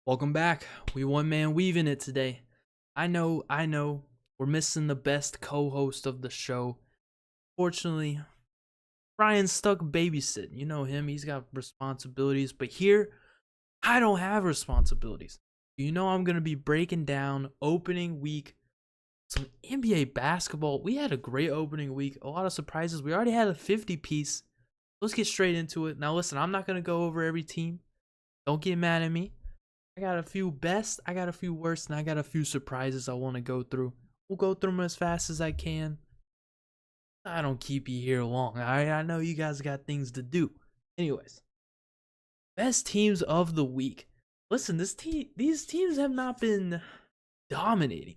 Welcome back. We one man weaving it today. I know. We're missing the best co-host of the show. Fortunately, Ryan's stuck babysitting. You know him, he's got responsibilities. But here, I don't have responsibilities. You know I'm gonna be breaking down opening week, some NBA basketball. We had a great opening week, a lot of surprises. We already had a 50 piece. Let's get straight into it. Now listen, I'm not gonna go over every team. Don't get mad at me. I got a few best, I got a few worst, and I got a few surprises I want to go through. We'll go through them as fast as I can. I don't keep you here long. I know you guys got things to do. Anyways, best teams of the week. Listen, these teams have not been dominating.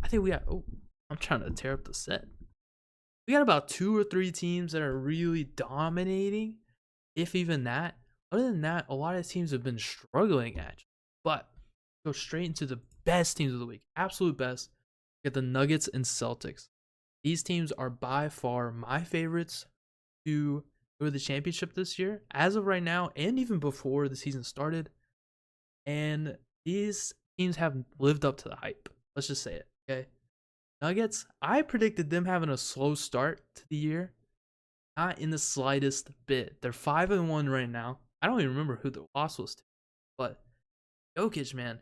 I think we got. Oh, I'm trying to tear up the set. We got about 2 or 3 teams that are really dominating, if even that. Other than that, a lot of teams have been struggling actually. But go straight into the best teams of the week. Absolute best. Get the Nuggets and Celtics. These teams are by far my favorites to go to the championship this year, as of right now, and even before the season started. And these teams have lived up to the hype. Let's just say it. Okay. Nuggets, I predicted them having a slow start to the year. Not in the slightest bit. They're 5-1 right now. I don't even remember who the loss was to. But Jokic, man,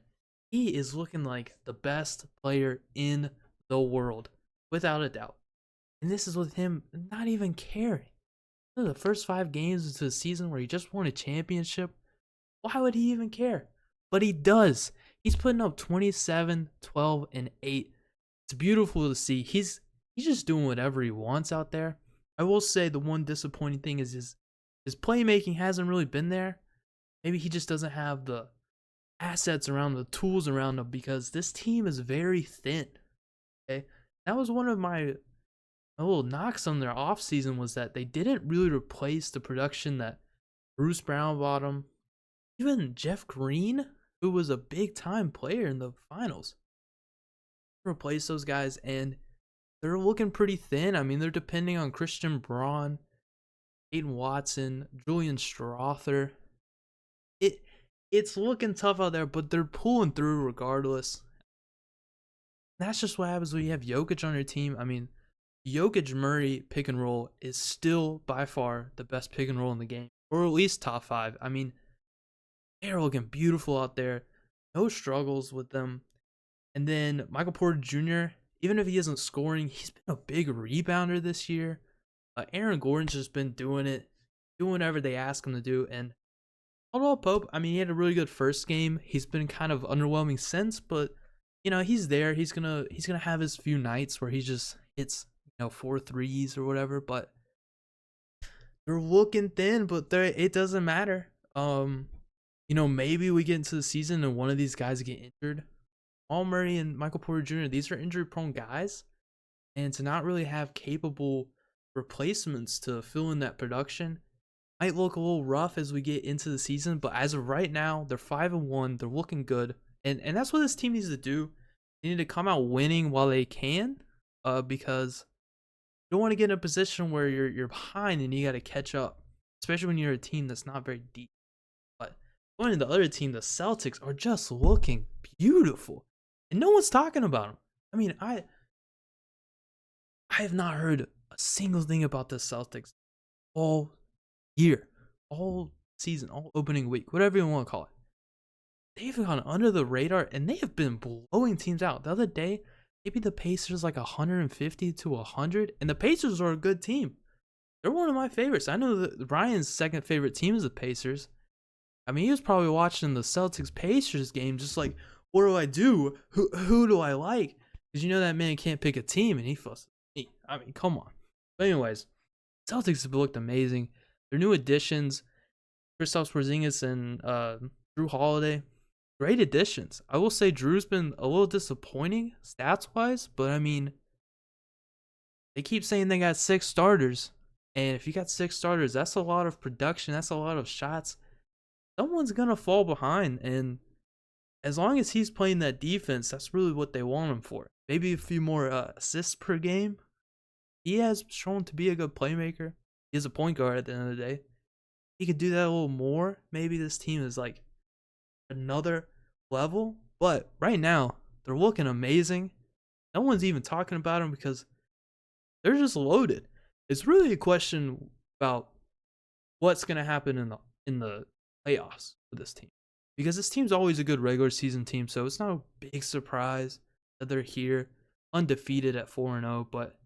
he is looking like the best player in the world, without a doubt. And this is with him not even caring. The first 5 games into the season where he just won a championship, why would he even care? But he does. He's putting up 27, 12, and 8. It's beautiful to see. He's just doing whatever he wants out there. I will say the one disappointing thing is his playmaking hasn't really been there. Maybe he just doesn't have the assets around, the tools around him, because this team is very thin. Okay, that was one of my little knocks on their offseason, was that they didn't really replace the production that Bruce Brown bought him. Even Jeff Green, who was a big time player in the finals, replace those guys, and they're looking pretty thin. I mean, they're depending on Christian Braun, Aiden Watson, Julian Strother. It's looking tough out there, but they're pulling through regardless. That's just what happens when you have Jokic on your team. I mean, Jokic Murray pick and roll is still by far the best pick and roll in the game, or at least top 5. I mean, they're looking beautiful out there. No struggles with them. And then Michael Porter Jr., even if he isn't scoring, he's been a big rebounder this year. Aaron Gordon's just been doing whatever they ask him to do. And Caldwell Pope, I mean, he had a really good first game. He's been kind of underwhelming since, but you know, he's there. He's gonna have his few nights where he just hits 4 threes or whatever. But they're looking thin, but it doesn't matter. Maybe we get into the season and one of these guys get injured. All Murray and Michael Porter Jr., these are injury-prone guys, and to not really have capable replacements to fill in that production might look a little rough as we get into the season. But as of right now, they're 5-1. They're looking good, and that's what this team needs to do. They need to come out winning while they can, because you don't want to get in a position where you're behind and you got to catch up, especially when you're a team that's not very deep. But going to the other team, the Celtics are just looking beautiful, and no one's talking about them. I mean, I have not heard a single thing about the Celtics all year, all season, all opening week, whatever you want to call it. They've gone under the radar, and they have been blowing teams out. The other day, maybe the Pacers like 150 to 100, and the Pacers are a good team. They're one of my favorites. I know that Ryan's second favorite team is the Pacers. I mean, he was probably watching the Celtics-Pacers game just like, what do I do? Who do I like? Because you know that man can't pick a team, and he fusses me. I mean, come on. But anyways, Celtics have looked amazing. Their new additions, Kristaps Porzingis and Drew Holiday, great additions. I will say Drew's been a little disappointing stats-wise, but I mean, they keep saying they got 6 starters. And if you got 6 starters, that's a lot of production. That's a lot of shots. Someone's going to fall behind. And as long as he's playing that defense, that's really what they want him for. Maybe a few more assists per game. He has shown to be a good playmaker. He is a point guard at the end of the day. He could do that a little more. Maybe this team is like another level, but right now they're looking amazing. No one's even talking about them because they're just loaded. It's really a question about what's going to happen in the playoffs for this team, because this team's always a good regular season team, so it's not a big surprise that they're here undefeated at 4-0, but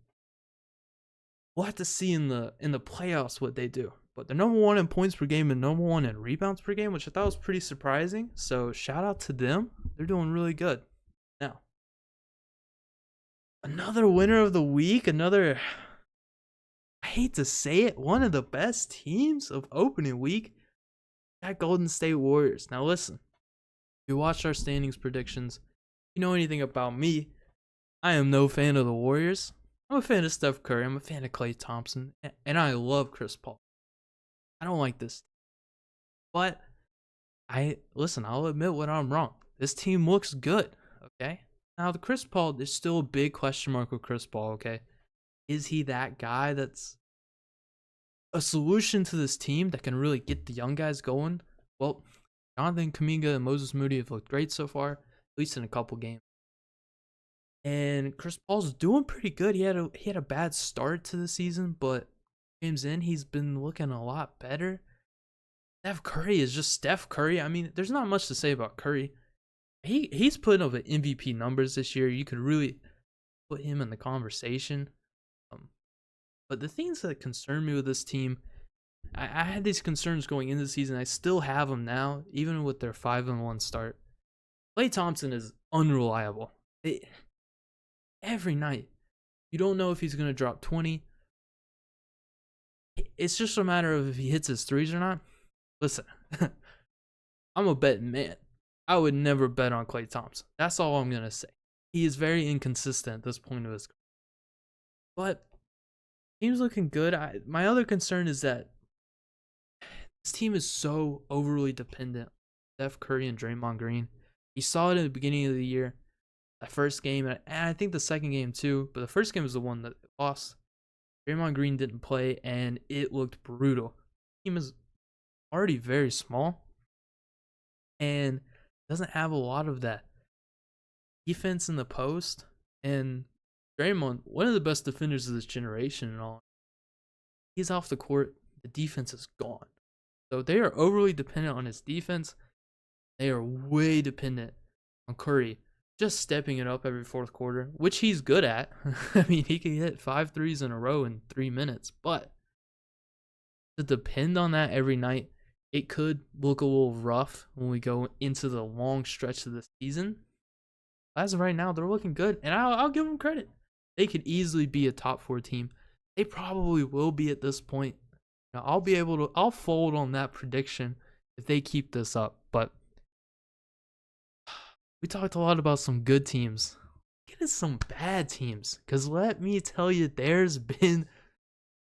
we'll have to see in the playoffs what they do. But they're number 1 in points per game and number 1 in rebounds per game, which I thought was pretty surprising. So shout out to them. They're doing really good. Now, another winner of the week, I hate to say it, one of the best teams of opening week, that Golden State Warriors. Now listen, if you watched our standings predictions, you know anything about me, I am no fan of the Warriors. I'm a fan of Steph Curry. I'm a fan of Klay Thompson. And I love Chris Paul. I don't like this. But I'll admit when I'm wrong. This team looks good, okay? Now, the Chris Paul, there's still a big question mark with Chris Paul, okay? Is he that guy that's a solution to this team that can really get the young guys going? Well, Jonathan Kuminga and Moses Moody have looked great so far, at least in a couple games. And Chris Paul's doing pretty good. He had a bad start to the season, but games in, he's been looking a lot better. Steph Curry is just Steph Curry. I mean, there's not much to say about Curry. He's putting up MVP numbers this year. You could really put him in the conversation. But the things that concern me with this team, I had these concerns going into the season. I still have them now, even with their 5-1 start. Klay Thompson is unreliable. Every night, you don't know if he's going to drop 20. It's just a matter of if he hits his threes or not. Listen, I'm a betting man. I would never bet on Klay Thompson. That's all I'm going to say. He is very inconsistent at this point of his career. But team's looking good. My other concern is that this team is so overly dependent on Steph Curry and Draymond Green. You saw it at the beginning of the year, that first game, and I think the second game too, but the first game was the one that lost. Draymond Green didn't play, and it looked brutal. The team is already very small and doesn't have a lot of that defense in the post. And Draymond, one of the best defenders of this generation and all, he's off the court, the defense is gone. So they are overly dependent on his defense. They are way dependent on Curry just stepping it up every fourth quarter, which he's good at. I mean, he can hit 5 threes in a row in 3 minutes, but to depend on that every night, it could look a little rough when we go into the long stretch of the season. As of right now, they're looking good, and I'll give them credit. They could easily be a top 4 team. They probably will be at this point. Now, I'll fold on that prediction if they keep this up. But we talked a lot about some good teams. Get into some bad teams, because let me tell you, there's been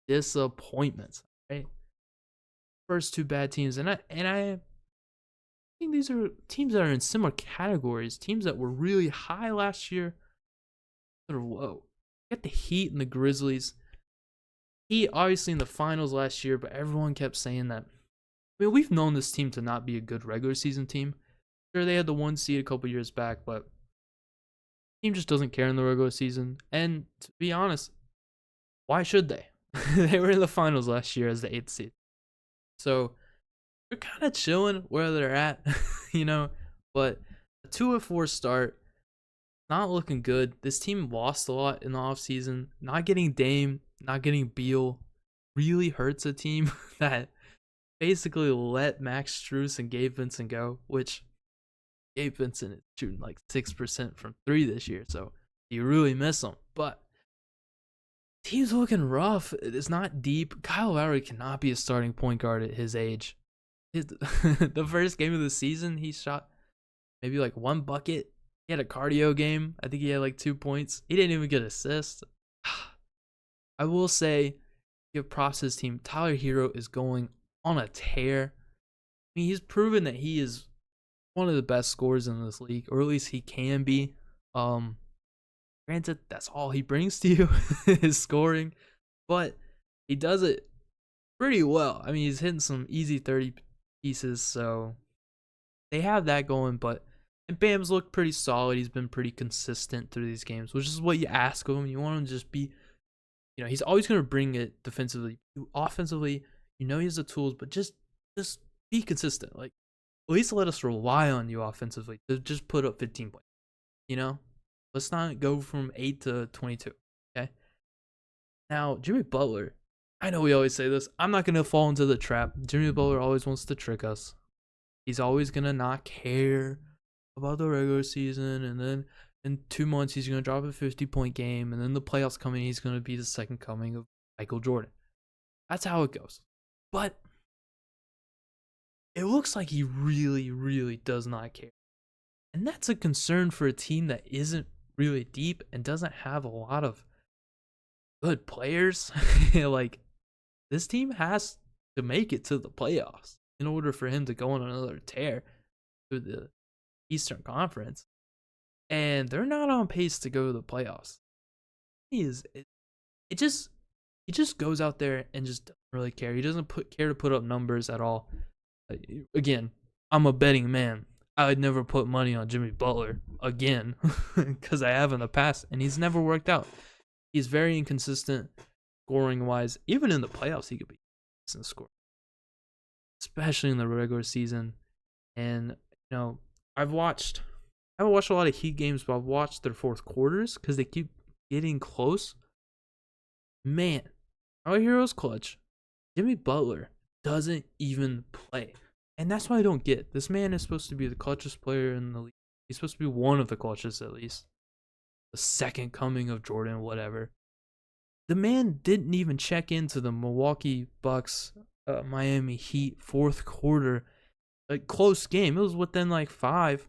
disappointments. Right, first 2 bad teams, and I think these are teams that are in similar categories. Teams that were really high last year that are low. You got the Heat and the Grizzlies. Heat obviously in the finals last year, but everyone kept saying that. I mean, we've known this team to not be a good regular season team. Sure, they had the 1 seed a couple years back, but the team just doesn't care in the regular season. And to be honest, why should they? They were in the finals last year as the 8th seed. So they're kind of chilling where they're at, you know. But a 2-4 start, not looking good. This team lost a lot in the offseason. Not getting Dame, not getting Beal really hurts a team that basically let Max Strus and Gabe Vincent go, which Gabe Vincent is shooting like 6% from 3 this year, so you really miss him. But team's looking rough. It's not deep. Kyle Lowry cannot be a starting point guard at his age. The first game of the season, he shot maybe like 1 bucket. He had a cardio game. I think he had like 2 points. He didn't even get assists. I will say, give props to his team. Tyler Hero is going on a tear. I mean, he's proven that he is one of the best scorers in this league, or at least he can be. Granted, that's all he brings to you is scoring, but he does it pretty well. I mean, he's hitting some easy 30 pieces, so they have that going, but And Bam's looked pretty solid. He's been pretty consistent through these games, which is what you ask of him. You want him to just be, he's always going to bring it defensively. Offensively, he has the tools, but just be consistent. Like, at least let us rely on you offensively to just put up 15 points. Let's not go from 8 to 22. Okay. Now, Jimmy Butler, I know we always say this. I'm not going to fall into the trap. Jimmy Butler always wants to trick us. He's always going to not care about the regular season, and then in 2 months he's going to drop a 50-point game, and then the playoffs coming, he's going to be the second coming of Michael Jordan. That's how it goes. But it looks like he really, really does not care. And that's a concern for a team that isn't really deep and doesn't have a lot of good players. Like, this team has to make it to the playoffs in order for him to go on another tear through the Eastern Conference. And they're not on pace to go to the playoffs. He just goes out there and just doesn't really care. He doesn't care to put up numbers at all. Again, I'm a betting man. I would never put money on Jimmy Butler again because I have in the past, and he's never worked out. He's very inconsistent scoring wise. Even in the playoffs, he could be decent scoring, especially in the regular season. And I haven't watched a lot of Heat games, but I've watched their fourth quarters because they keep getting close. Man, our hero's clutch. Jimmy Butler doesn't even play. And that's what I don't get. This man is supposed to be the clutchest player in the league. He's supposed to be one of the clutchest, at least. The second coming of Jordan, whatever. The man didn't even check into the Milwaukee Bucks, Miami Heat fourth quarter. A close game. It was within like 5.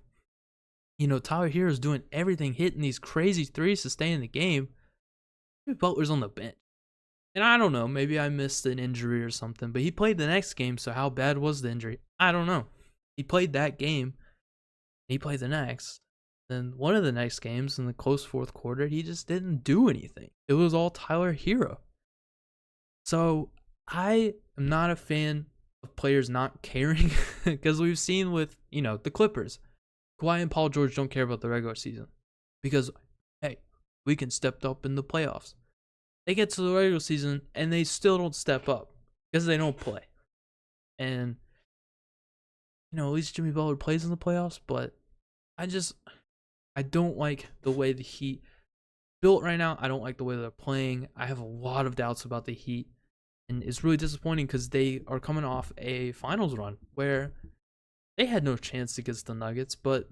Tyler Hero's doing everything, hitting these crazy threes to stay in the game. Jimmy Butler's on the bench. And I don't know, maybe I missed an injury or something, but he played the next game, so how bad was the injury? I don't know. He played that game, he played the next. Then one of the next games in the close fourth quarter, he just didn't do anything. It was all Tyler Hero. So I am not a fan of players not caring because we've seen with, the Clippers. Kawhi and Paul George don't care about the regular season because, hey, we can step up in the playoffs. They get to the regular season and they still don't step up because they don't play. And, at least Jimmy Butler plays in the playoffs, but I don't like the way the Heat built right now. I don't like the way they're playing. I have a lot of doubts about the Heat, and it's really disappointing because they are coming off a finals run where they had no chance against the Nuggets, but,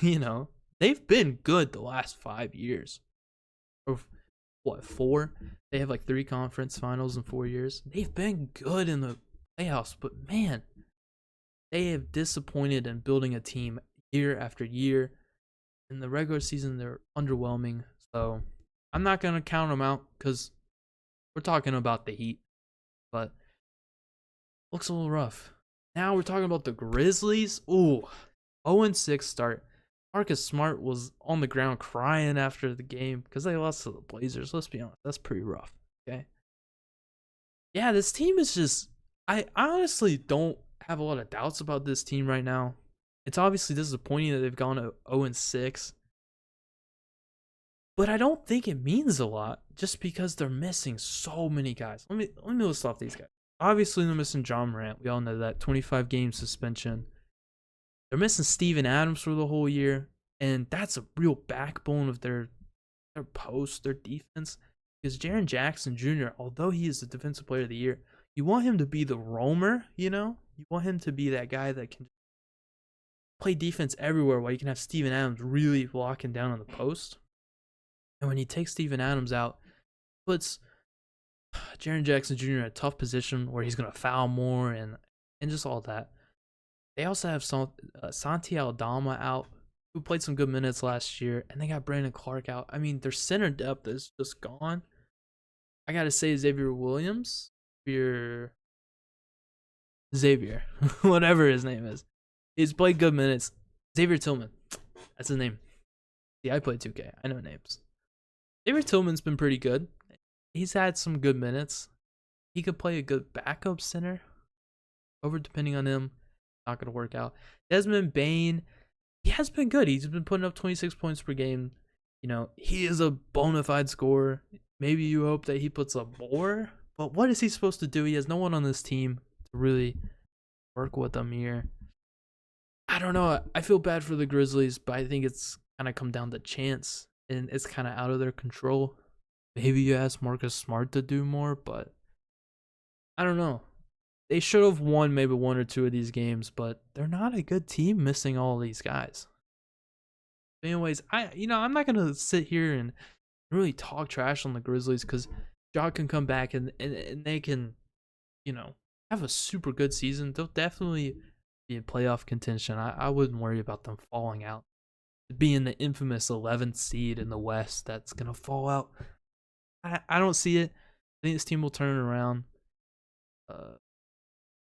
they've been good the last 5 years. Or 4? They have like 3 conference finals in 4 years. They've been good in the playoffs, but man, they have disappointed in building a team year after year. In the regular season, they're underwhelming. So I'm not going to count them out because we're talking about the Heat, but looks a little rough. Now we're talking about the Grizzlies. Ooh, 0-6 start. Marcus Smart was on the ground crying after the game because they lost to the Blazers. Let's be honest, that's pretty rough. Okay. Yeah, this team is just. I honestly don't have a lot of doubts about this team right now. It's obviously disappointing that they've gone to 0-6, but I don't think it means a lot just because they're missing so many guys. Let me list off these guys. Obviously, they're missing John Morant. We all know that 25-game suspension. They're missing Steven Adams for the whole year, and that's a real backbone of their post, their defense. Because Jaren Jackson Jr., although he is the defensive player of the year, you want him to be the roamer, You want him to be that guy that can play defense everywhere while you can have Steven Adams really locking down on the post. And when you take Steven Adams out, puts Jaren Jackson Jr. in a tough position where he's going to foul more and just all that. They also have Santi Aldama out, who played some good minutes last year, and they got Brandon Clark out. I mean, their center depth is just gone. I got to say Xavier Williams, Xavier, whatever his name is. He's played good minutes. Xavier Tillman, that's his name. See, I play 2K. I know names. Xavier Tillman's been pretty good. He's had some good minutes. He could play a good backup center. Over depending on him, not going to work out. Desmond Bane, he has been good. He's been putting up 26 points per game. He is a bona fide scorer. Maybe you hope that he puts up more, but what is he supposed to do? He has no one on this team to really work with him here. I don't know. I feel bad for the Grizzlies, but I think it's kind of come down to chance, and it's kind of out of their control. Maybe you ask Marcus Smart to do more, but I don't know. They should have won maybe one or two of these games, but they're not a good team missing all these guys. Anyways, I'm not gonna sit here and really talk trash on the Grizzlies because Ja can come back and they can, have a super good season. They'll definitely be in playoff contention. I wouldn't worry about them falling out. Being the infamous 11th seed in the West that's gonna fall out. I don't see it. I think this team will turn it around.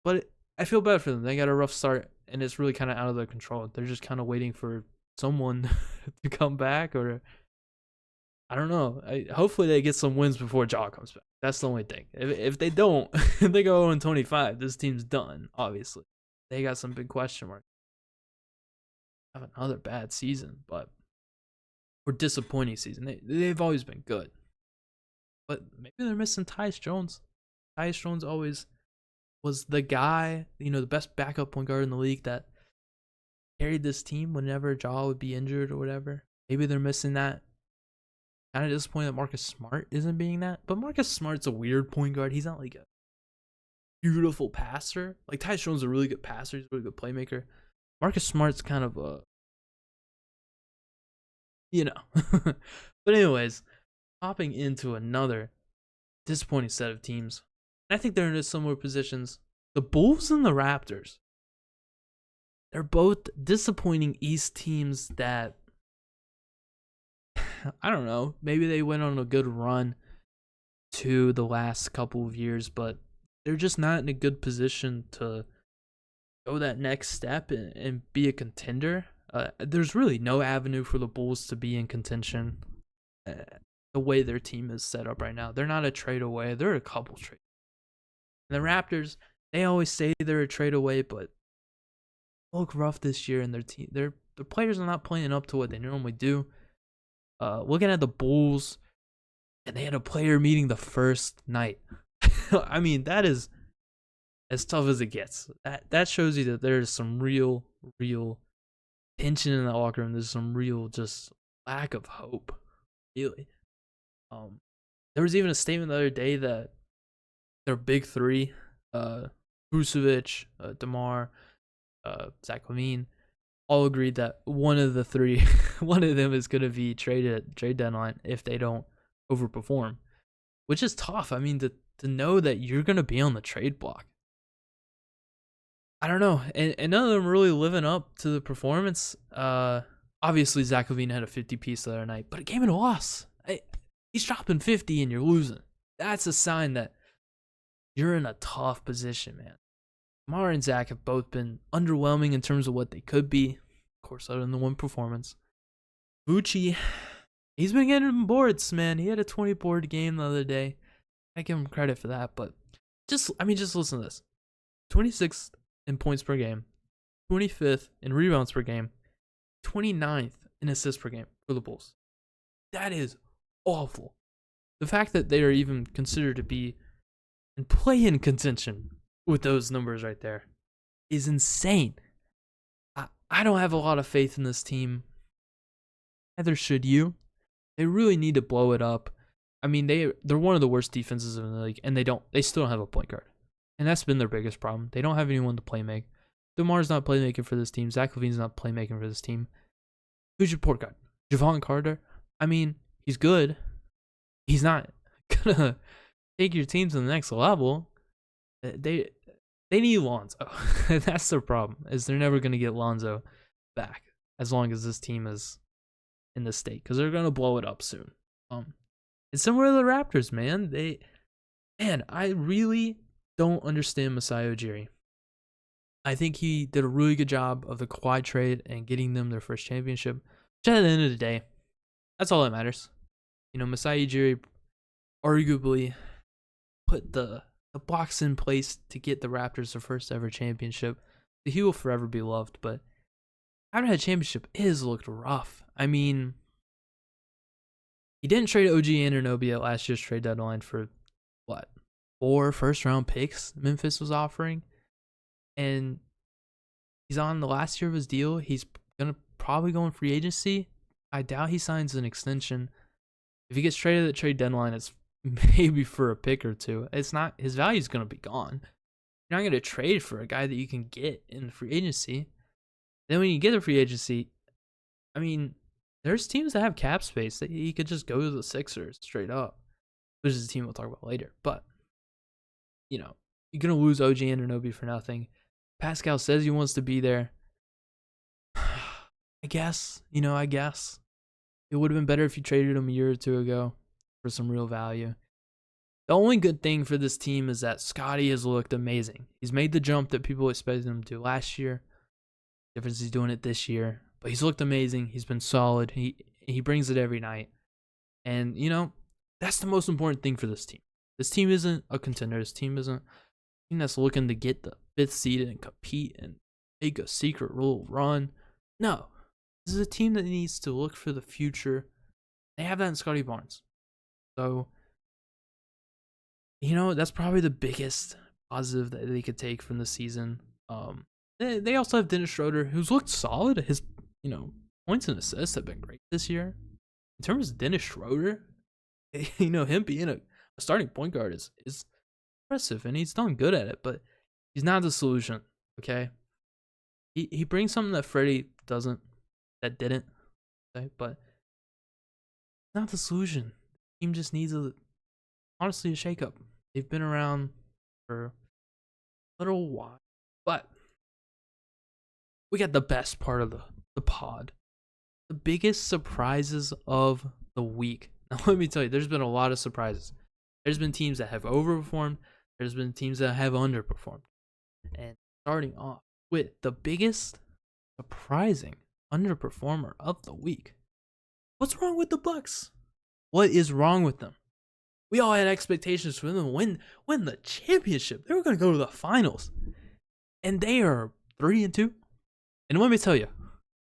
But I feel bad for them. They got a rough start, and it's really kind of out of their control. They're just kind of waiting for someone to come back, or I don't know. Hopefully they get some wins before Ja comes back. That's the only thing. If they don't, if they go 0-25, this team's done, obviously. They got some big question marks. Have another bad season, or disappointing season. They've always been good. But maybe they're missing Tyus Jones. Tyus Jones always was the guy, the best backup point guard in the league that carried this team whenever Ja would be injured or whatever. Maybe they're missing that. Kind of disappointed that Marcus Smart isn't being that. But Marcus Smart's a weird point guard. He's not like a beautiful passer. Like Tyus Jones is a really good passer. He's a really good playmaker. Marcus Smart's kind of a, But anyways, hopping into another disappointing set of teams. I think they're in similar positions. The Bulls and the Raptors. They're both disappointing East teams that, I don't know, maybe they went on a good run to the last couple of years, but they're just not in a good position to go that next step and be a contender. There's really no avenue for the Bulls to be in contention the way their team is set up right now. They're not a trade away. They're a couple trades. And the Raptors, they always say they're a trade away, but they look rough this year, and their players are not playing up to what they normally do. Looking at the Bulls, and they had a player meeting the first night. I mean, that is as tough as it gets. That shows you that there's some real tension in that locker room. There's some real just lack of hope, really. There was even a statement the other day that their big three, Vucevic, DeMar, Zach LaVine, all agreed that one of the three, one of them is going to be traded at trade deadline if they don't overperform, which is tough. I mean, to know that you're going to be on the trade block. I don't know. And none of them really living up to the performance. Obviously, Zach LaVine had a 50-piece the other night, but a game and a loss. He's dropping 50 and you're losing. That's a sign that you're in a tough position, man. Mara and Zach have both been underwhelming in terms of what they could be. Of course, other than the one performance. Vucci, he's been getting boards, man. He had a 20-board game the other day. I give him credit for that, but just listen to this. 26th in points per game, 25th in rebounds per game, 29th in assists per game for the Bulls. That is awful. The fact that they are even considered to be in play-in contention with those numbers right there is insane. I don't have a lot of faith in this team. Neither should you. They really need to blow it up. I mean, they're one of the worst defenses in the league, and they still don't have a point guard. And that's been their biggest problem. They don't have anyone to play make. DeMar's not playmaking for this team. Zach LaVine's not playmaking for this team. Who's your point guard? Javon Carter? I mean, he's good. He's not gonna take your team to the next level. They need Lonzo. That's their problem. Is they're never gonna get Lonzo back as long as this team is in this state, because they're gonna blow it up soon. It's similar to the Raptors, man. I really don't understand Masai Ujiri. I think he did a really good job of the Kawhi trade and getting them their first championship. Which at the end of the day, that's all that matters. Masai Ujiri arguably put the blocks in place to get the Raptors their first ever championship. He will forever be loved, but after that championship, it has looked rough. I mean, he didn't trade OG Anunoby at last year's trade deadline for what? 4 first-round picks Memphis was offering. And he's on the last year of his deal. He's going to probably go in free agency. I doubt he signs an extension. If he gets traded at the trade deadline, it's maybe for a pick or two. It's not, his value is going to be gone. You're not going to trade for a guy that you can get in free agency. Then when you get a free agency, I mean, there's teams that have cap space that he could just go to the Sixers straight up, which is a team we'll talk about later. But, you know, you're going to lose OG Anunoby for nothing. Pascal says he wants to be there. I guess. It would have been better if you traded him a year or two ago for some real value. The only good thing for this team is that Scottie has looked amazing. He's made the jump that people expected him to do last year. The difference he's doing it this year. But he's looked amazing. He's been solid. He brings it every night. And, that's the most important thing for this team. This team isn't a contender. This team isn't a team that's looking to get the 5th seed and compete and make a secret little run. No. This is a team that needs to look for the future. They have that in Scottie Barnes. So, that's probably the biggest positive that they could take from the season. They also have Dennis Schroeder, who's looked solid. His, points and assists have been great this year. In terms of Dennis Schroeder, him being a starting point guard is impressive, and he's done good at it, but he's not the solution, okay? He brings something that Freddie didn't, okay? But not the solution. The team just needs honestly a shakeup. They've been around for a little while, but we got the best part of the pod. The biggest surprises of the week. Now, let me tell you, there's been a lot of surprises. There's been teams that have overperformed. There's been teams that have underperformed. And starting off with the biggest surprising underperformer of the week. What's wrong with the Bucks? What is wrong with them? We all had expectations for them to win the championship. They were going to go to the finals. And they are 3-2. And let me tell you,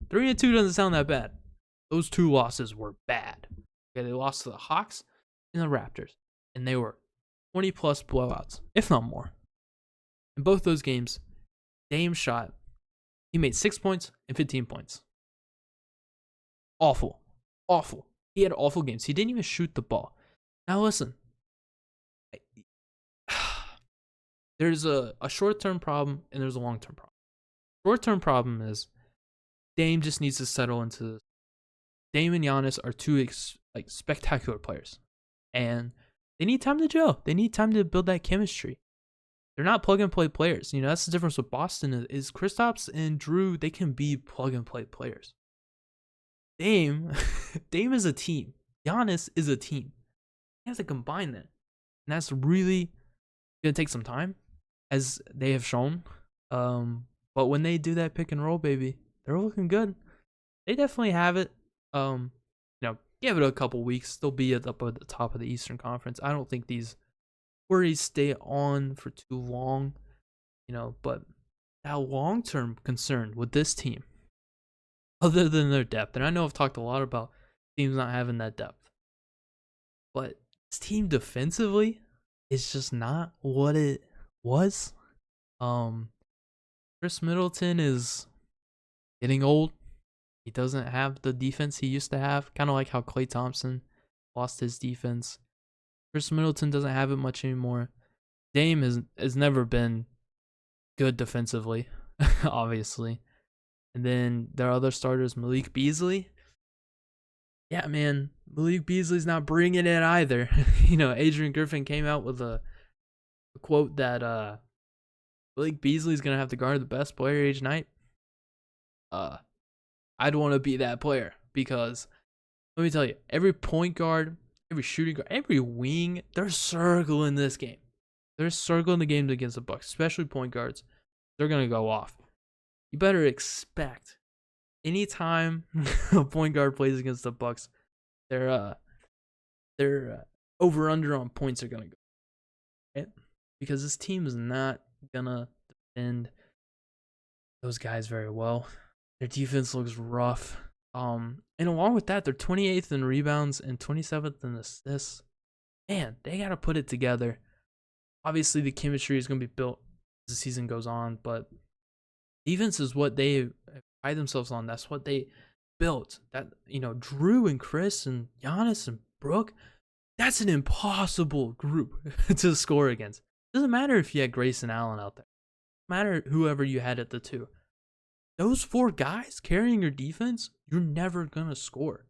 3-2 doesn't sound that bad. Those 2 losses were bad. Okay, they lost to the Hawks and the Raptors. And they were 20-plus blowouts, if not more. In both those games, Dame shot. He made 6 points and 15 points. Awful. He had awful games. He didn't even shoot the ball. Now listen. There's a short-term problem and there's a long-term problem. Short-term problem is Dame just needs to settle into this. Dame and Giannis are 2 spectacular players. And they need time to gel. They need time to build that chemistry. They're not plug-and-play players. That's the difference with Boston is Kristaps and Drew, they can be plug-and-play players. Dame is a team. Giannis is a team. You have to combine that. And that's really going to take some time, as they have shown. But when they do that pick and roll, baby, they're looking good. They definitely have it. Give it a couple weeks. They'll be up at the top of the Eastern Conference. I don't think these worries stay on for too long. But that long-term concern with this team, other than their depth, and I know I've talked a lot about teams not having that depth, but this team defensively is just not what it was. Chris Middleton is getting old. He doesn't have the defense he used to have, kind of like how Klay Thompson lost his defense. Chris Middleton doesn't have it much anymore. Dame has never been good defensively, obviously. And then their other starters, Malik Beasley. Yeah, man, Malik Beasley's not bringing it either. Adrian Griffin came out with a quote that Malik Beasley's going to have to guard the best player each night. I'd want to be that player because, let me tell you, every point guard, every shooting guard, every wing, they're circling this game. They're circling the games against the Bucks, especially point guards. They're going to go off. You better expect anytime a point guard plays against the Bucks, their over under on points are going to go. Right? Because this team is not going to defend those guys very well. Their defense looks rough. And along with that, they're 28th in rebounds and 27th in assists. Man, they gotta put it together. Obviously, the chemistry is gonna be built as the season goes on, but defense is what they pride themselves on. That's what they built. That Drew and Chris and Giannis and Brooke. That's an impossible group to score against. Doesn't matter if you had Grayson Allen out there. Doesn't matter whoever you had at the 2. Those 4 guys carrying your defense, you're never gonna score.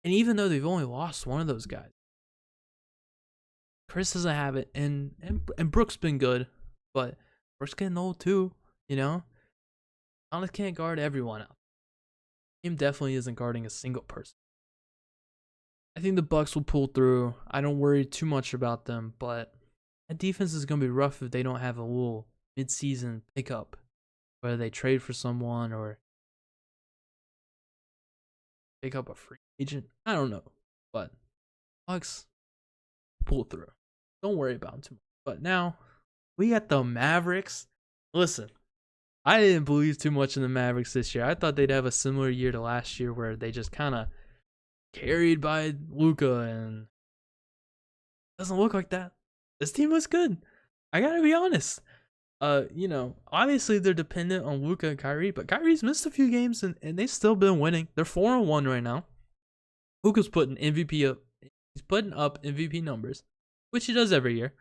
And even though they've only lost one of those guys, Chris doesn't have it, and Brooke's been good, but Brooke's getting old too. Giannis can't guard everyone out. Team definitely isn't guarding a single person. I think the Bucks will pull through. I don't worry too much about them, but that defense is gonna be rough if they don't have a little mid-season pickup, whether they trade for someone or pick up a free agent. I don't know, but Bucks pull through. Don't worry about them too much. But now we got the Mavericks. Listen, I didn't believe too much in the Mavericks this year. I thought they'd have a similar year to last year where they just kind of carried by Luka, and it doesn't look like that. This team was good. I gotta be honest. Obviously they're dependent on Luka and Kyrie, but Kyrie's missed a few games and they've still been winning. They're 4-1 right now. Luka's putting MVP up. He's putting up MVP numbers, which he does every year.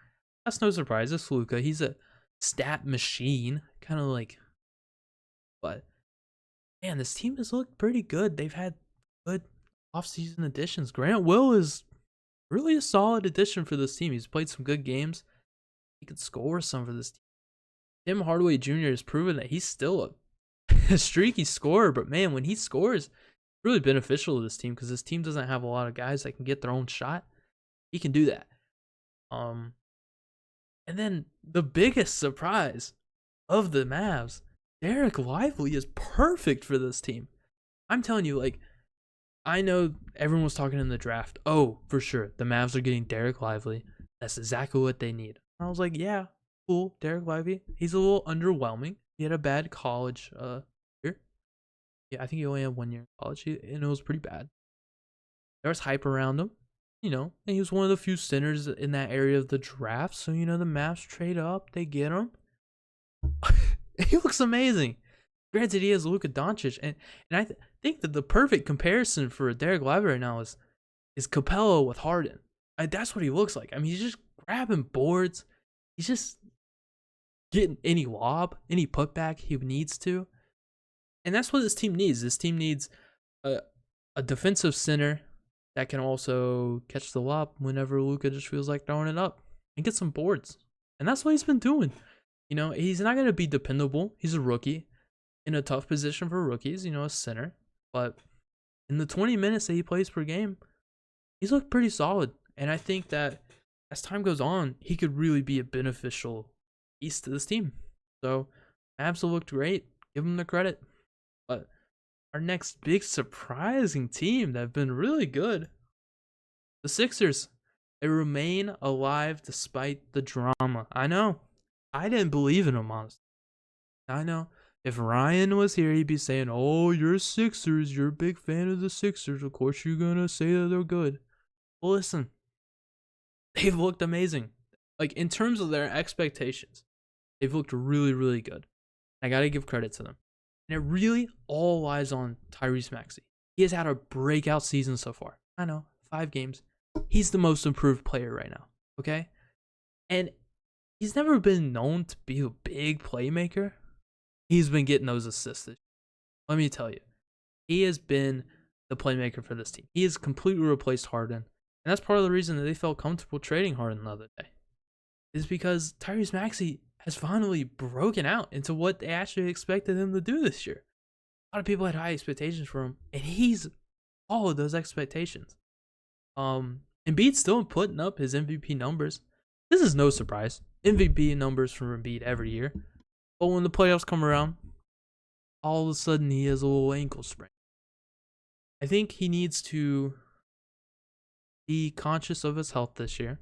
That's no surprise. It's Luka. He's a stat machine, kind of like. But man, this team has looked pretty good. They've had good offseason additions. Grant Will is really a solid addition for this team. He's played some good games. He could score some for this team. Tim Hardaway Jr. has proven that he's still a streaky scorer, but man, when he scores, it's really beneficial to this team because this team doesn't have a lot of guys that can get their own shot. He can do that. And then the biggest surprise of the Mavs, Derek Lively is perfect for this team. I'm telling you, I know everyone was talking in the draft. Oh, for sure, the Mavs are getting Derek Lively. That's exactly what they need. I was like, yeah, cool, Derek Lively. He's a little underwhelming. He had a bad college year. Yeah, I think he only had 1 year in college, and it was pretty bad. There was hype around him, and he was one of the few centers in that area of the draft. So, the Mavs trade up, they get him. He looks amazing. Granted, he has Luka Doncic, and I think that the perfect comparison for Derek Lively right now is Capella with Harden. That's what he looks like. I mean, he's just grabbing boards. He's just getting any lob, any putback he needs to. And that's what this team needs. This team needs a defensive center that can also catch the lob whenever Luka just feels like throwing it up and get some boards. And that's what he's been doing. He's not going to be dependable. He's a rookie in a tough position for rookies, a center. But in the 20 minutes that he plays per game, he's looked pretty solid. And I think that as time goes on, he could really be a beneficial piece to this team. So, Mavs have looked great. Give them the credit. But our next big surprising team that have been really good, the Sixers. They remain alive despite the drama. I know. I didn't believe in them, honestly. I know. If Ryan was here, he'd be saying, oh, you're Sixers. You're a big fan of the Sixers. Of course you're going to say that they're good. Well, listen. They've looked amazing. In terms of their expectations, they've looked really, really good. I got to give credit to them. And it really all lies on Tyrese Maxey. He has had a breakout season so far. I know, 5 games. He's the most improved player right now, okay? And he's never been known to be a big playmaker. He's been getting those assists. Let me tell you, he has been the playmaker for this team. He has completely replaced Harden. And that's part of the reason that they felt comfortable trading Harden the other day. Is because Tyrese Maxey has finally broken out into what they actually expected him to do this year. A lot of people had high expectations for him, and he's followed those expectations. Embiid's still putting up his MVP numbers. This is no surprise. MVP numbers from Embiid every year. But when the playoffs come around, all of a sudden he has a little ankle sprain. I think he needs to be conscious of his health this year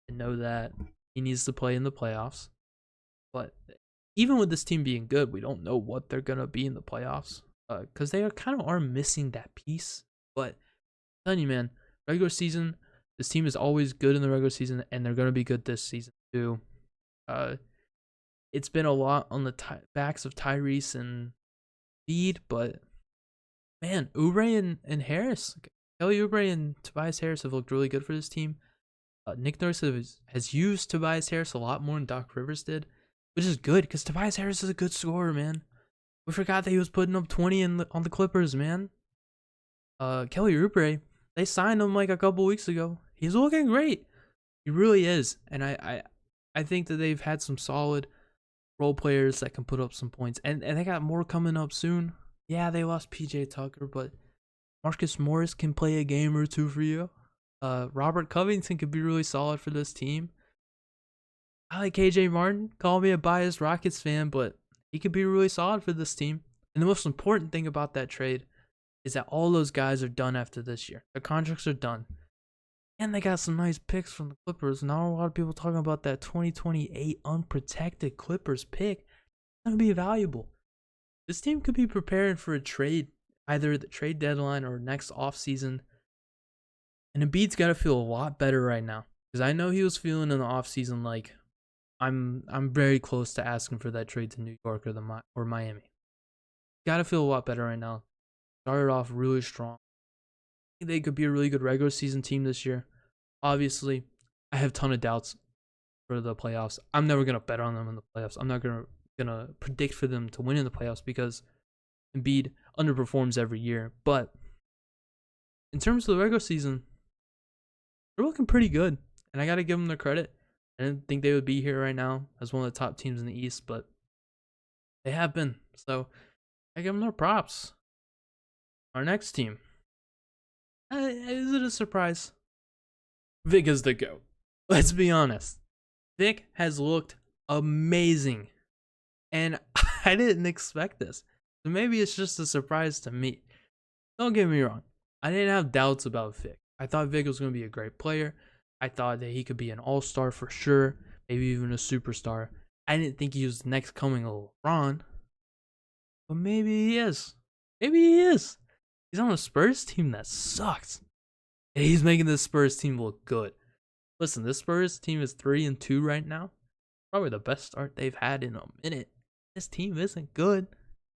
and know that he needs to play in the playoffs. But even with this team being good, we don't know what they're gonna be in the playoffs. Because they are missing that piece. But I'm telling you, man, regular season, this team is always good in the regular season, and they're gonna be good this season too. It's been a lot on the backs of Tyrese and Bede, but man, Oubre and Harris, Kelly Oubre and Tobias Harris have looked really good for this team. Nick Nurse has used Tobias Harris a lot more than Doc Rivers did, which is good because Tobias Harris is a good scorer, man. We forgot that he was putting up 20 on the Clippers, man. Kelly Oubre, they signed him like a couple weeks ago. He's looking great. He really is, and I think that they've had some solid role players that can put up some points, and they got more coming up soon. Yeah, they lost PJ Tucker, but Marcus Morris can play a game or two for you. Robert Covington could be really solid for this team. I like KJ Martin. Call me a biased Rockets fan, but he could be really solid for this team. And the most important thing about that trade is that all those guys are done after this year. Their contracts are done. And they got some nice picks from the Clippers. Not a lot of people talking about that 2028 unprotected Clippers pick. It's going to be valuable. This team could be preparing for a trade, either the trade deadline or next offseason. And Embiid's got to feel a lot better right now. Because I know he was feeling in the offseason like, I'm very close to asking for that trade to New York or Miami. Got to feel a lot better right now. Started off really strong. I think they could be a really good regular season team this year. Obviously, I have a ton of doubts for the playoffs. I'm never going to bet on them in the playoffs. I'm not going to predict for them to win in the playoffs because Embiid underperforms every year. But in terms of the regular season, they're looking pretty good, and I got to give them their credit. I didn't think they would be here right now as one of the top teams in the East, but they have been. So I give them their props. Our next team. Is it a surprise? Vic is the GOAT. Let's be honest. Vic has looked amazing, and I didn't expect this. So maybe it's just a surprise to me. Don't get me wrong. I didn't have doubts about Vic. I thought Vic was going to be a great player. I thought that he could be an all-star for sure, maybe even a superstar. I didn't think he was the next coming of LeBron, but maybe he is. Maybe he is. He's on a Spurs team that sucks, and he's making this Spurs team look good. Listen, this Spurs team is 3-2 right now. Probably the best start they've had in a minute. This team isn't good.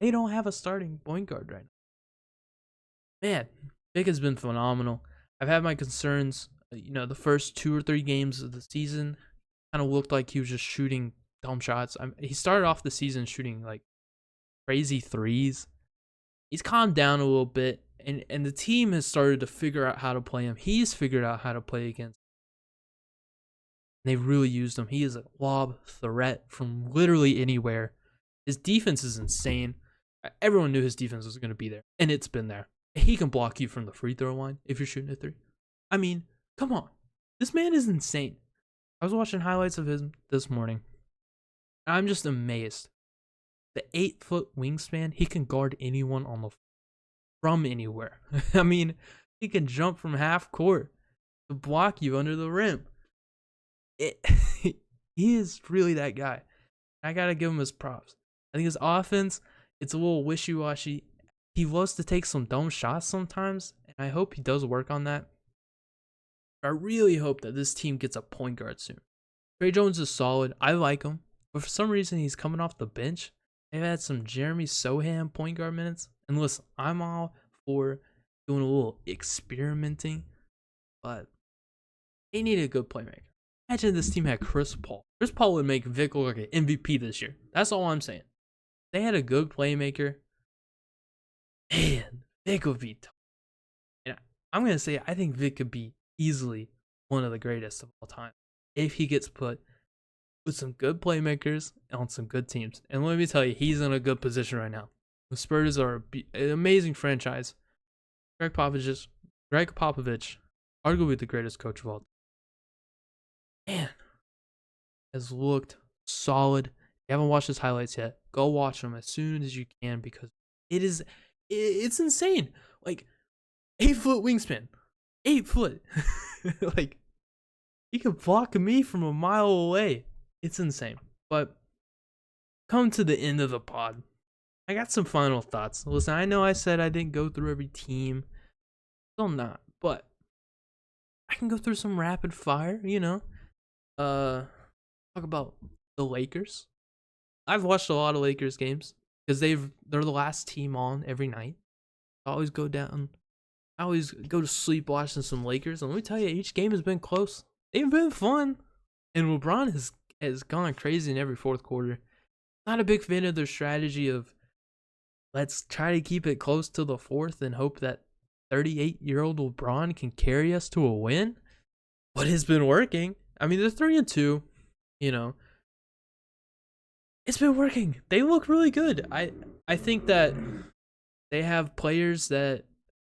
They don't have a starting point guard right now. Man, Vic has been phenomenal. I've had my concerns. The first 2 or 3 games of the season kind of looked like he was just shooting dumb shots. He started off the season shooting like crazy threes. He's calmed down a little bit, and the team has started to figure out how to play him. He's figured out how to play against. They've really used him. He is a lob threat from literally anywhere. His defense is insane. Everyone knew his defense was going to be there, and it's been there. He can block you from the free throw line if you're shooting a 3. I mean, come on. This man is insane. I was watching highlights of him this morning. I'm just amazed. The 8-foot wingspan, he can guard anyone on the from anywhere. I mean, he can jump from half court to block you under the rim. He is really that guy. I gotta give him his props. I think his offense, it's a little wishy-washy. He loves to take some dumb shots sometimes, and I hope he does work on that. I really hope that this team gets a point guard soon. Trey Jones is solid. I like him. But for some reason, he's coming off the bench. They've had some Jeremy Sohan point guard minutes. And listen, I'm all for doing a little experimenting. But they need a good playmaker. Imagine this team had Chris Paul. Chris Paul would make Vic look like an MVP this year. That's all I'm saying. They had a good playmaker. Man, Vic would be tough. And I'm going to say, I think Vic could be easily one of the greatest of all time if he gets put with some good playmakers on some good teams. And let me tell you, he's in a good position right now. The Spurs are an amazing franchise. Greg Popovich, arguably the greatest coach of all time. Man, has looked solid. If you haven't watched his highlights yet, go watch them as soon as you can because it's insane. Like 8-foot wingspan. 8 foot. Like, he could block me from a mile away. It's insane. But come to the end of the pod. I got some final thoughts. Listen, I know I said I didn't go through every team. Still not, but I can go through some rapid fire, Talk about the Lakers. I've watched a lot of Lakers games because they're the last team on every night. I always go to sleep watching some Lakers, and let me tell you, each game has been close. They've been fun, and LeBron has gone crazy in every fourth quarter. Not a big fan of their strategy of let's try to keep it close to the fourth and hope that 38-year-old LeBron can carry us to a win. But it's been working. I mean, they're 3-2. It's been working. They look really good. I think that they have players that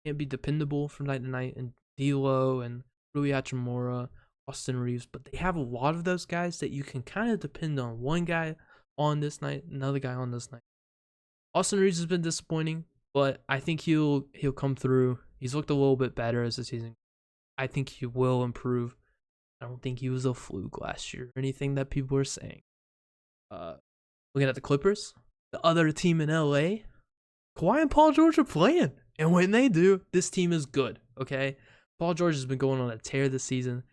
can be dependable from night to night, and D'Lo and Rui Hachimura, Austin Reeves, but they have a lot of those guys that you can kind of depend on. One guy on this night, another guy on this night. Austin Reeves has been disappointing, but I think he'll come through. He's looked a little bit better as the season. I think he will improve. I don't think he was a fluke last year or anything that people were saying. Looking at the Clippers, the other team in LA, Kawhi and Paul George are playing. And when they do, this team is good, okay? Paul George has been going on a tear this season.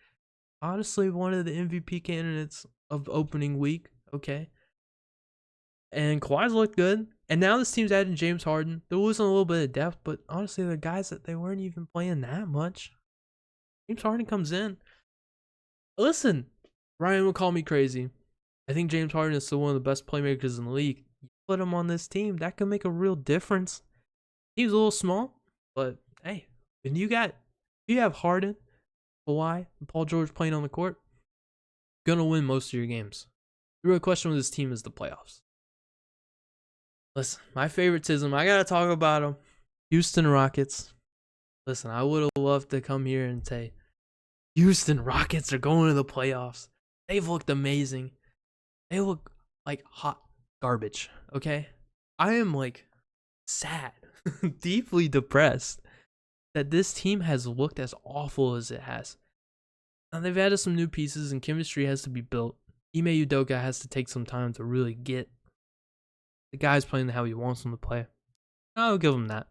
Honestly, one of the MVP candidates of opening week, okay? And Kawhi's looked good. And now this team's adding James Harden. They're losing a little bit of depth, but honestly, they're guys that they weren't even playing that much. James Harden comes in. Listen, Ryan will call me crazy. I think James Harden is still one of the best playmakers in the league. You put him on this team, that could make a real difference. He's a little small, but hey, if you have Harden, Kawhi, and Paul George playing on the court, you're gonna win most of your games. The real question with this team is the playoffs. Listen, my favoritism, I gotta talk about them. Houston Rockets. Listen, I would have loved to come here and say, Houston Rockets are going to the playoffs. They've looked amazing. They look like hot garbage, okay? I am sad, deeply depressed that this team has looked as awful as it has. Now they've added some new pieces and chemistry has to be built. Ime Udoka has to take some time to really get the guys playing how he wants them to play. I'll give him that.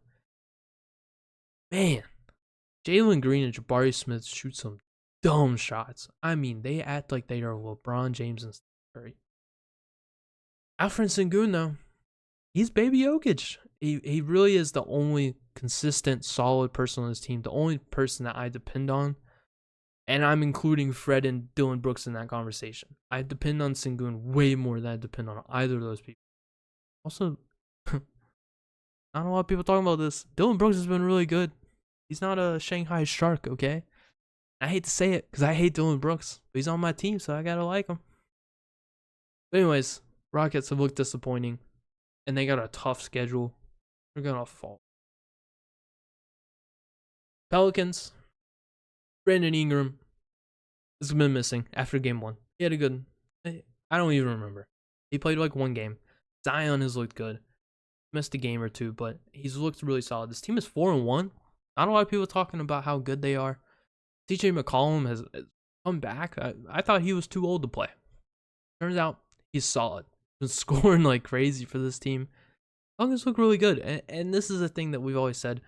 Man, Jalen Green and Jabari Smith shoot some dumb shots. I mean, they act like they are LeBron James and Steph Curry. Alfred Sengun, though, he's baby Jokic. He really is the only consistent, solid person on this team, the only person that I depend on. And I'm including Fred and Dillon Brooks in that conversation. I depend on Sengun way more than I depend on either of those people. Also, not a lot of people talking about this. Dillon Brooks has been really good. He's not a Shanghai Shark, okay? I hate to say it because I hate Dillon Brooks. But he's on my team, so I gotta like him. But anyways, Rockets have looked disappointing. And they got a tough schedule. They're gonna fall. Pelicans. Brandon Ingram has been missing after game 1. He had a good... I don't even remember. He played one game. Zion has looked good. Missed a game or two, but he's looked really solid. This team is 4-1. Not a lot of people talking about how good they are. TJ McCollum has come back. I thought he was too old to play. Turns out he's solid. He's been scoring like crazy for this team. Pelicans look really good. And this is a thing that we've always said.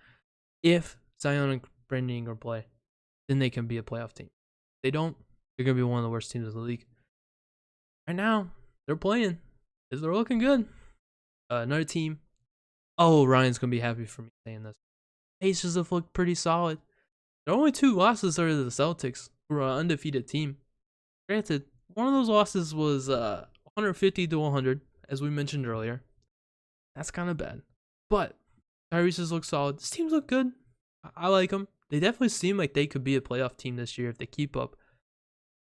If Zion and Brandon Ingram play, then they can be a playoff team. If they don't, they're going to be one of the worst teams in the league. Right now, they're playing. They're looking good. Another team. Oh, Ryan's going to be happy for me saying this. Pacers have looked pretty solid. Their only 2 losses are to the Celtics, who are an undefeated team. Granted, one of those losses was 150-100, as we mentioned earlier. That's kind of bad. But Tyrese has looked solid. This team's look good. I like them. They definitely seem like they could be a playoff team this year if they keep up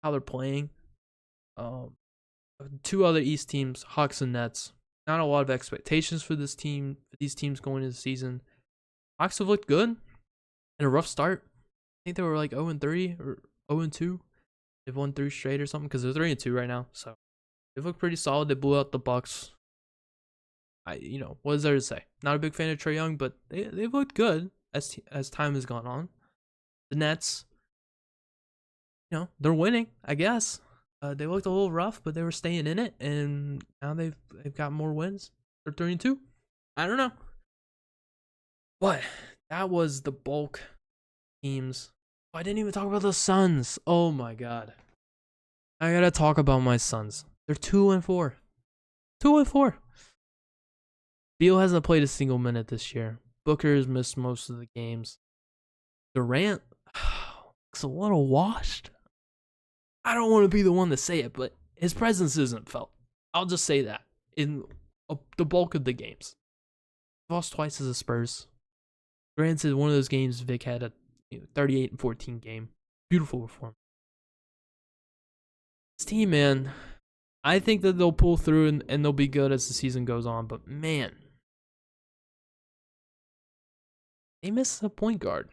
how they're playing. 2 other East teams, Hawks and Nets. Not a lot of expectations for this team, for these teams going into the season. Hawks have looked good. In a rough start. I think they were 0-3 or 0-2. They've won 3 straight or something because they're 3-2 right now. So they've looked pretty solid. They blew out the Bucks. What is there to say? Not a big fan of Trae Young, but they've looked good as time has gone on. The Nets, they're winning, I guess. They looked a little rough, but they were staying in it, and now they've got more wins. They're 3-2. I don't know, but that was the bulk teams. Oh, I didn't even talk about the Suns. Oh my god, I gotta talk about my Suns. They're 2-4. 2-4. Beal hasn't played a single minute this year. Booker's missed most of the games. Durant looks a little washed. I don't want to be the one to say it, but his presence isn't felt. I'll just say that in the bulk of the games. Lost twice as the Spurs. Granted, one of those games Vic had a 38-14 game. Beautiful performance. This team, man, I think that they'll pull through and they'll be good as the season goes on, but man, they miss a point guard.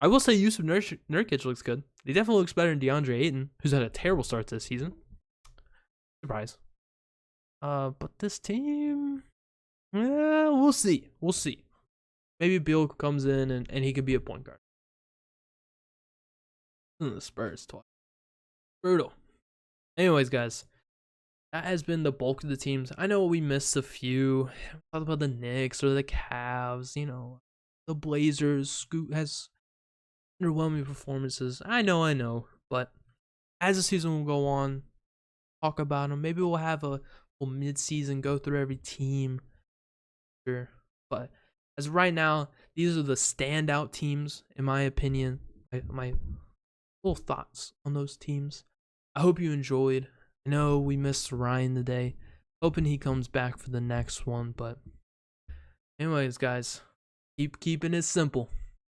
I will say Yusuf Nurkic looks good. He definitely looks better than DeAndre Ayton, who's had a terrible start to this season. Surprise. But this team, we'll see. We'll see. Maybe Beal comes in and he could be a point guard. The Spurs twice. Brutal. Anyways, guys, that has been the bulk of the teams. I know we missed a few. Talked about the Knicks or the Cavs. The Blazers. Scoot has underwhelming performances. I know. But as the season will go on, talk about them. Maybe we'll have a mid-season go through every team. Sure. But as of right now, these are the standout teams, in my opinion. My little thoughts on those teams. I hope you enjoyed. I know we missed Ryan today. Hoping he comes back for the next one. But anyways, guys, keep keeping it simple.